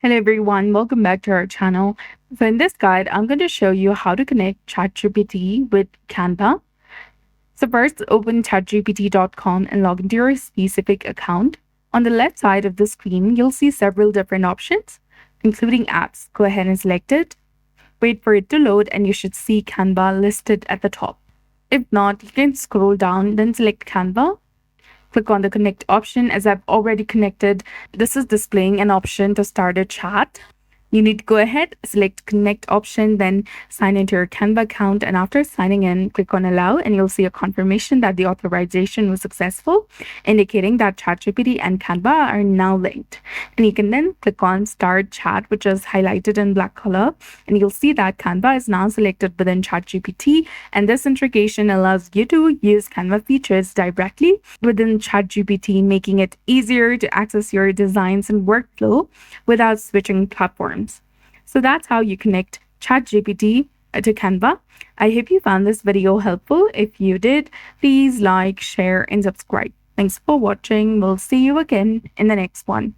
Hello everyone, welcome back to our channel. So in this guide, I'm going to show you how to connect ChatGPT with Canva. So first, open chatgpt.com and log into your specific account. On the left side of the screen, you'll see several different options, including apps. Go ahead and select it. Wait for it to load and you should see Canva listed at the top. If not, you can scroll down, then select Canva. Click on the connect option. As I've already connected, this is displaying an option to start a chat. You need to go ahead, select connect option, then sign into your Canva account. And after signing in, click on allow and you'll see a confirmation that the authorization was successful, indicating that ChatGPT and Canva are now linked. And you can then click on start chat, which is highlighted in black color. And you'll see that Canva is now selected within ChatGPT. And this integration allows you to use Canva features directly within ChatGPT, making it easier to access your designs and workflow without switching platforms. So that's how you connect ChatGPT to Canva. I hope you found this video helpful. If you did, please like, share, and subscribe. Thanks for watching. We'll see you again in the next one.